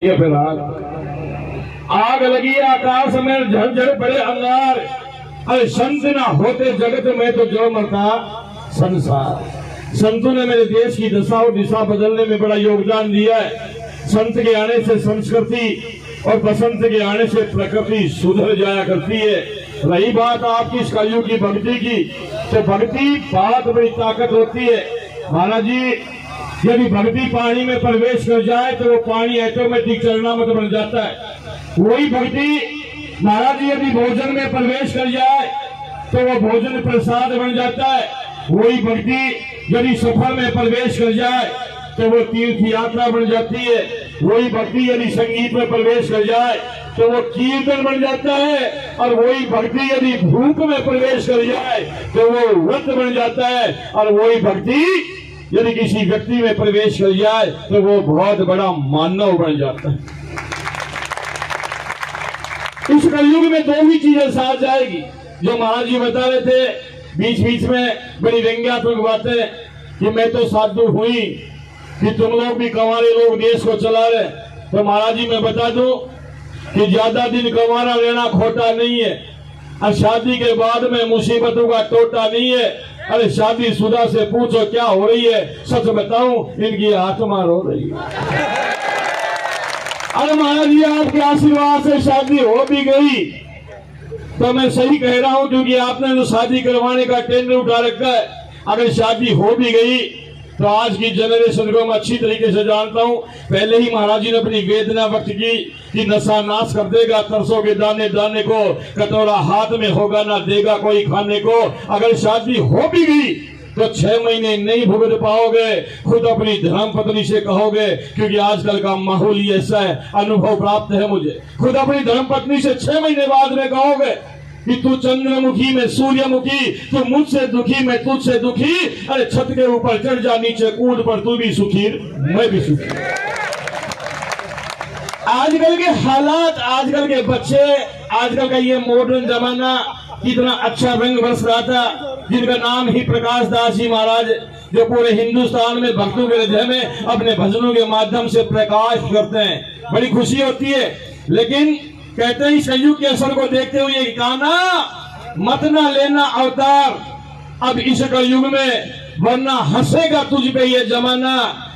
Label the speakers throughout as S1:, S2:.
S1: ये फिर आग लगी आकाश में झरझर पड़े अंगार। अरे संत ना होते जगत में तो जो मरता संसार। संतों ने मेरे देश की दशा और दिशा बदलने में बड़ा योगदान दिया है। संत के आने से संस्कृति और बसंत के आने से प्रकृति सुधर जाया करती है। रही बात आपकी इस कलयुग की भक्ति की, तो भक्ति बहुत बड़ी ताकत होती है। महाराज जी, यदि भक्ति पानी में प्रवेश कर जाए तो वो पानी ऑटोमेटिक चलना मत बन जाता है। वही भक्ति महाराज जी यदि भोजन में प्रवेश कर जाए तो वो भोजन प्रसाद बन जाता है। वही भक्ति यदि सफर में प्रवेश कर जाए तो वो तीर्थ यात्रा बन जाती है। वही भक्ति यदि संगीत में प्रवेश कर जाए तो वो कीर्तन बन जाता है। और वही भक्ति यदि भूख में प्रवेश कर जाए तो वो व्रत बन जाता है। और वही भक्ति यदि किसी व्यक्ति में प्रवेश कर जाए तो वो बहुत बड़ा मानव बन जाता है। इस कलयुग में दो ही चीजें साथ जाएगी, जो महाराज जी बता रहे थे बीच बीच में बड़ी व्यंग्यात्मक बातें कि मैं तो साधु हुई कि तुम लोग भी कंवारे लोग देश को चला रहे। तो महाराज जी मैं बता दूं कि ज्यादा दिन कंवारा रहना खोटा नहीं है, और शादी के बाद में मुसीबतों का टोटा नहीं है। अरे शादी शुदा से पूछो क्या हो रही है, सच बताऊं इनकी आत्मा रो रही है। अरे महाराज जी आपके आशीर्वाद से शादी हो भी गई तो मैं सही कह रहा हूं, क्योंकि आपने तो शादी करवाने का टेंडर उठा रखा है। अगर शादी हो भी गई तो आज की जनरेशन को मैं अच्छी तरीके से जानता हूं। पहले ही महाराज जी ने अपनी वेदना व्यक्त की कि नशा नाश कर देगा तरसों के दाने दाने को, कटोरा हाथ में होगा ना देगा कोई खाने को। अगर शादी हो भी गई तो 6 महीने नहीं भुगत पाओगे, खुद अपनी धर्म पत्नी से कहोगे, क्योंकि आजकल का माहौल ही ऐसा है। अनुभव प्राप्त है मुझे, खुद अपनी धर्म पत्नी से 6 महीने बाद में कहोगे कि तू चंद्रमुखी में सूर्यमुखी, तू मुझसे दुखी मैं तुझसे दुखी। अरे छत के ऊपर चढ़ जा नीचे कूद पर, तू भी सुखी मैं भी सुखी। आजकल के हालात, आजकल के बच्चे, आजकल का ये मॉडर्न जमाना कितना अच्छा रंग बरस रहा था, जिनका नाम ही प्रकाश दास जी महाराज, जो पूरे हिंदुस्तान में भक्तों के हृदय में अपने भजनों के माध्यम से प्रकाश करते हैं। बड़ी खुशी होती है। लेकिन कहते हैं संयुग के असर को देखते हुए गाना मत ना लेना अवतार अब इस कलयुग में, वरना हंसेगा तुझ पे ये जमाना।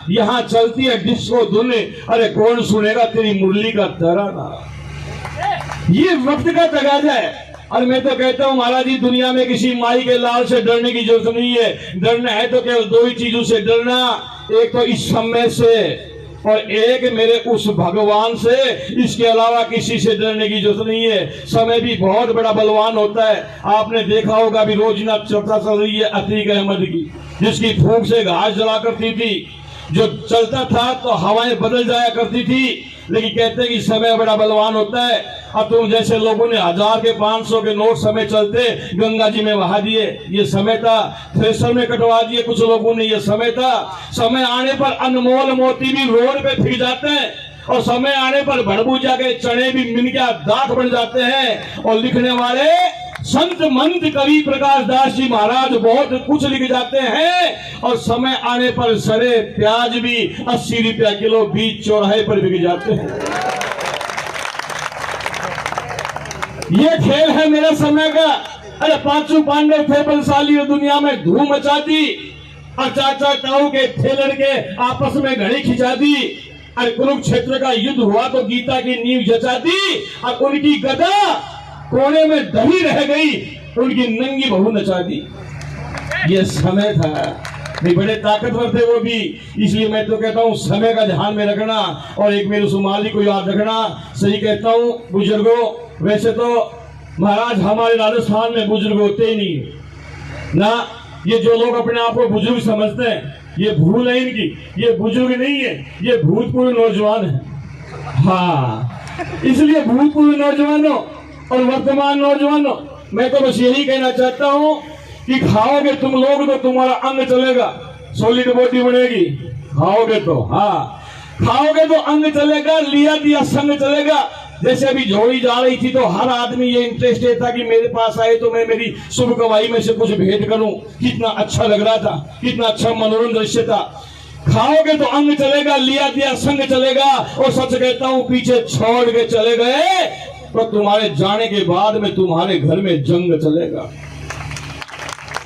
S1: यहाँ चलती है डिस्को धुन, अरे कौन सुनेगा तेरी मुरली का तराना। ये वक्त का तगाजा है। और मैं तो कहता हूँ महाराज जी, दुनिया में किसी माई के लाल से डरने की जरूरत नहीं है। डरना है तो केवल 2 ही चीजों से डरना, एक तो इस समय से और एक मेरे उस भगवान से। इसके अलावा किसी से डरने की जरूरत नहीं है। समय भी बहुत बड़ा बलवान होता है। आपने देखा होगा भी रोज ना चर्चा चल रही है अतीक अहमद की, जिसकी फूंक से घास जला करती थी, जो चलता था तो हवाएं बदल जाया करती थी। लेकिन कहते हैं कि समय बड़ा बलवान होता है। अब तुम जैसे लोगों ने 1000 के 500 के नोट समय चलते गंगा जी में बहा दिए, ये समय था। थ्रेसर में कटवा दिए कुछ लोगों ने, ये समय था। समय आने पर अनमोल मोती भी रोड पे फिर जाते हैं, और समय आने पर भड़बूजा के चने भी मिनका दाख बन जाते हैं। और लिखने वाले संत मंत कवि प्रकाश दास जी महाराज बहुत कुछ लिख जाते हैं। और समय आने पर सड़े प्याज भी 80 रुपया किलो बीच चौराहे पर बिक जाते हैं। ये खेल है मेरे समय का। अरे 5 पांडव थे बलशाली, दुनिया में धूम मचा दी। और चाचा ताऊ के थे लड़के आपस में घड़ी खिंचा दी। अरे कुरुक्षेत्र का युद्ध हुआ तो गीता की नींव जचा दी। और उनकी गदा कोने में दही रह गई, उनकी नंगी बहू नचा दी। ये समय था, भी बड़े ताकतवर थे वो भी। इसलिए मैं तो कहता हूँ समय का ध्यान में रखना, और एक मेरे सुमाली को याद रखना। सही कहता हूँ बुजुर्गों, वैसे तो महाराज हमारे राजस्थान में बुजुर्ग होते ही नहीं ना। ये जो लोग अपने आप को बुजुर्ग समझते हैं, ये भूल है इनकी। ये बुजुर्ग नहीं है, ये भूतपूर्व नौजवान है। हाँ, इसलिए भूतपूर्व नौजवानों और वर्तमान नौजवानों, मैं तो बस यही कहना चाहता हूँ कि खाओगे तुम लोग तो तुम्हारा अंग चलेगा, सॉलिड बॉडी बनेगी। खाओगे तो, हाँ खाओगे तो अंग चलेगा, लिया दिया संग चलेगा। जैसे अभी झोड़ी जा रही थी तो हर आदमी ये इंटरेस्टेड था कि मेरे पास आए तो मैं मेरी शुभ कमाई में से कुछ भेंट करूं। कितना अच्छा लग रहा था, कितना अच्छा मनोरंजन दृश्य था। खाओगे तो अंग चलेगा, लिया दिया संग चलेगा। और सच कहता हूं पीछे छोड़ के चले गए तो तुम्हारे जाने के बाद में तुम्हारे घर में जंग चलेगा।